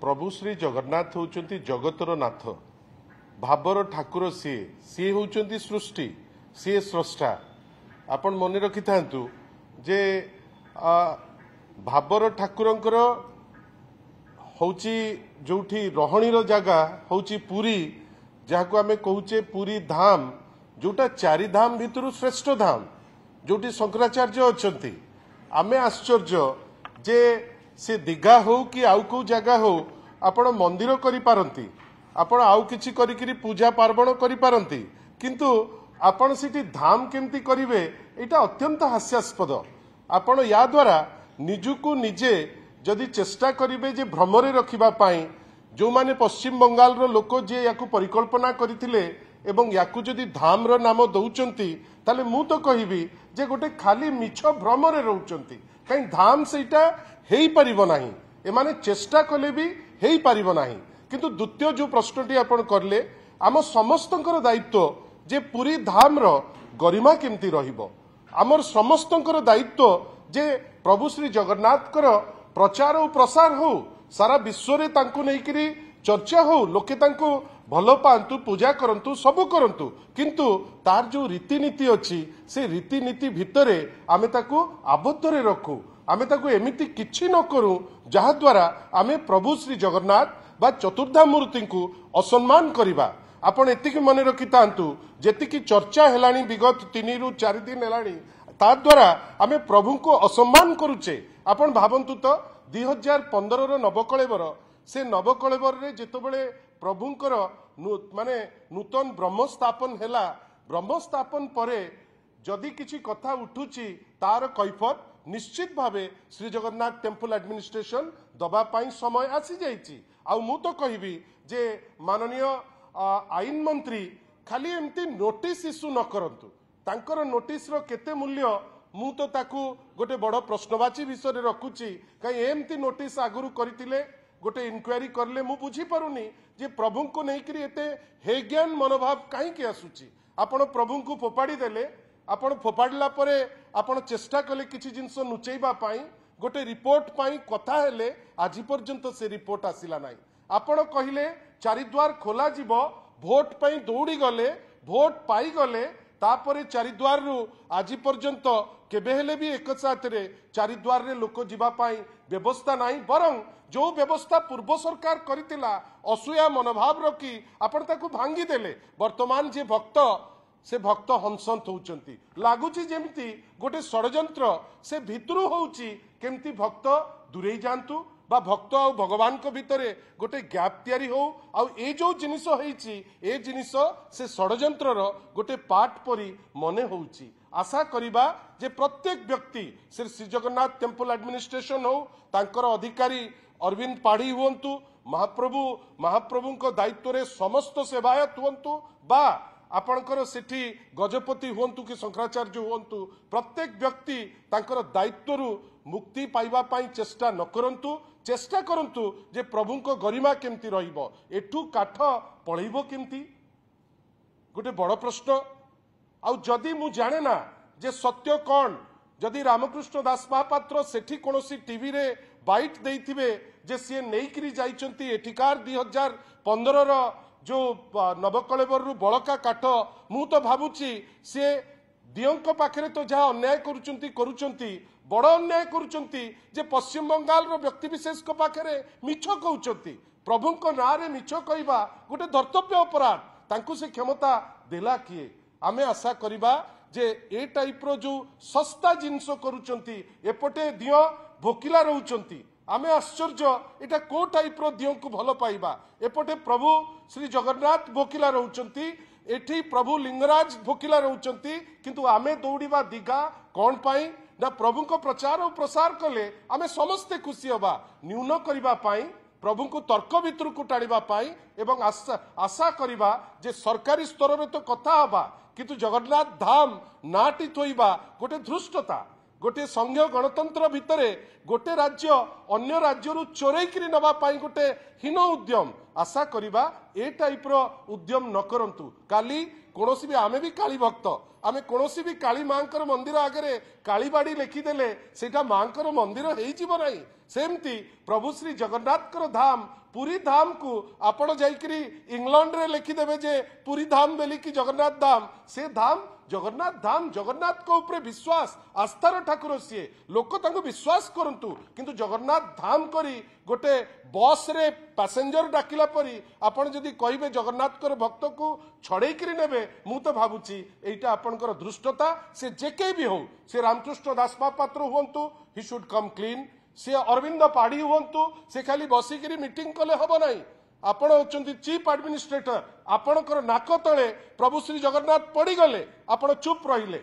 प्रभु श्री जगन्नाथ होउचंती जगतर नाथ भावर ठाकुर सी होउचंती सृष्टि सी स्रष्टा। आपण मन रखि थांतु जे भावर ठाकुरंकर होउची जोठी रहणीर जगह होउची पुरी जहाको आमे कहूचे पुरी धाम जोटा चारि धाम भितरु श्रेष्ठ धाम जोटी शंकराचार्य अछंती। आमे आश्चर्य जे से दीघा हो कि आउ को जगह हो आपण मंदिर करि पारंती आपण आउ किछि करिकरी पूजा पार्वण करि पारंती किंतु आपण सिटी धाम केमती करिवे एटा अत्यंत हास्यास्पद। आपण या द्वारा निजुकु निजे जदि चेष्टा करिवे जे भ्रमरे रखिबा पाई जो माने पश्चिम बंगाल रो लोक जे याकु परिकल्पना करिथिले एवं याकु जदि धाम रो नाम दउचंती ताले मु तो कहिबी जे गोटे खाली मिछ भ्रमरे रहउचंती कहीं धाम सेटा हेई परिबो नाही एमाने चेष्टा कले भी हेई परिबो नाही। किंतु द्वितीय जो प्रश्नटी आपण करले आम समस्तंकर दायित्व जे पूरी धाम रो गरिमा केमती रहिबो आमर समस्तंकर दायित्व जे प्रभु श्री जगन्नाथ कर प्रचार और प्रसार हो सारा विश्व रे तांको नेकिरी चर्चा हो लोके तांको भल पांतु पूजा करंतु सब करंतु किंतु तार जो रीतिनीति अच्छी से रीतिनीति भितरे आमे ताको आबद्ध रे रखू आमे ताको एमिति किछि न करू जहा द्वारा आमे प्रभु श्री जगन्नाथ बा चतुर्धा मूर्ति को असम्मान करिबा। आपण एतिकी मन रखि तांतु जेतिकी चर्चा हेलानी विगत 3 रु 4 दिन हेलानी ता द्वारा आमे प्रभु को असम्मान करूचे। आपण भावंतु तो 2015 रो नवकळेबर से नवकळेबर रे जेतबेले प्रभुंकर माने नूतन ब्रह्म स्थापन हेला ब्रह्म स्थापन परे जदि किछि कथा उठुची तार कैफत निश्चित भावे श्री जगन्नाथ टेम्पल एडमिनिस्ट्रेशन दबा पाई समय आसी जाइछि। आ मु तो कहिबी जे माननीय आईन मंत्री खाली एमती नोटिस इश्यू न करंतु तांकर नोटिस रो केते मूल्य मु तो ताकू गोटे बड़ प्रश्नवाची विषय रे रखुची कहीं एमती नोटिस आगुरु करथिले गोटे इनक्वारी करले मु बुझी पारुनी जे प्रभु को नहीं करी एते हे ज्ञान मनोभाव कहीं के आसुची। आपण प्रभु को फोपाड़ी देले आपण फोपाड़ला परे आपण चेष्टा कले किछि जिंस नुचैबा पाई गोटे रिपोर्ट पाई कथा हेले आज पर्यंत से रिपोर्ट आसिला नाही। आपण कहिले चारिद्वार खोला जीवो भोट पाई दौड़ी गले भोट पाई गले तापरे चारिद्वार रु आज पर्यंत केबे हेले भी एक साथ रे चारिद्वार रे लोक जीवा पाई व्यवस्था नाही बरं जो व्यवस्था पूर्व सरकार करितिला असुया मनोभाव रखी आपण ताकू भांगी देले वर्तमान जे भक्त से भक्त हंसंत होउचंती लागुची जेमती गोटे षडयंत्र से भितरु होउची केमती भक्त दूरे जांतु बा भक्त आ भगवान को भितरे गोटे गैप तैयारी हो आ ए जो जिनिस होईची ए जिनिस से षडयंत्रर गोटे पार्ट परी मने होउची। आशा करिबा जे प्रत्येक व्यक्ति श्री जगन्नाथ टेम्पल एडमिनिस्ट्रेशन हो तांकर अधिकारी अरविंद पाढ़ी हुंतु महाप्रभु दायित्व रे समस्त सेवायत हुंतु बा आपणकर सेठी गजपति हुंतु कि शंकराचार्य हुंतु प्रत्येक व्यक्ति तांकर दायित्व रु मुक्ति पाइबा पाई चेष्टा न करंतु चेष्टा करंतु जे प्रभु को गरिमा केमती रहिबो एठू काठ पळैबो केमती गोटे बड़ प्रश्न। आउ जदि मु जाने ना जे सत्य कौन जदि रामकृष्ण दास महापात्र सेठी कोनोसी टीवी रे बाइट देइथिबे जे से नेइकरी जाइचंती एठिकार 2015 रो जो नवकळेबर रु बळका काठ मु तो भाबुची से दियंक पाखरे तो जहा अन्याय करूचंती बड़ अन्याय करूचंती जे पश्चिम बंगाल रो व्यक्ति विशेष को पाखरे मिछ कहउचंती प्रभु को ना रे मिछ कहबा गोटे धर्तव्य अपराध तांकु से क्षमता देला किए। आमे आशा करिबा जे ए टाइप रो जो सस्ता जिंस करूचंती एपटे दियो भोकिला रहउचंती आमे आश्चर्य एटा को टाइप रो दियो को भलो पाइबा एपटे प्रभु श्री जगन्नाथ भोकिला रहउचंती एठी प्रभु लिंगराज भोकिला रहउचंती किंतु आमे दौड़ीबा दीघा कौन पाई ना प्रभु को प्रचार और प्रसार कले आमे समस्ते खुशी होबा न्यून करिबा पाई प्रभु को तर्क भितर को टाड़ीबा पाई एवं आशा करिबा जे सरकारी स्तर रे तो कथा हबा किंतु जगन्नाथ धाम नाटी थोइबा गोटे धृष्टता गोटे संघीय गणतंत्र भितरे गोटे राज्य अन्य राज्य चोरईकरी नवा पाई गोटे हीन उद्यम आशा करिबा ए टाइप रो उद्यम न करंतु। काली कोनोसी भी आमे भी काली भक्त आमे कोनोसी भी काली मांकर मंदिर आगे काली बाड़ी लिखिदेले सेटा मांकर मंदिर हेई जीव नाही। सेमती प्रभु श्री जगन्नाथ धाम पुरी धाम को आपण जाइकरी इंग्लैंड रे लिखिदेवे जे पुरी धाम बेली कि जगन्नाथ धाम से धाम जगन्नाथ धाम जगन्नाथ को ऊपर विश्वास आस्थार ठाकुर सी लोक तांको विश्वास करंतु किंतु जगन्नाथ धाम करी गोटे बस रे पैसेंजर डाकिला परी आपण जदि कहिबे जगन्नाथ कर भक्त को छड़ेकरी नेबे मु तो भाबुची एटा आपनकर दृष्टता से जेके भी हो से रामकृष्ण दास महापात्र हुंतु ही शुड कम क्लीन से अरविंद पाढ़ी हुंतु से खाली बसिकी मीटिंग कले हम ना आपण होचंती चीफ एडमिनिस्ट्रेटर आपणकर नाक तले प्रभु श्री जगन्नाथ पड़ी गले आपण चुप रहिले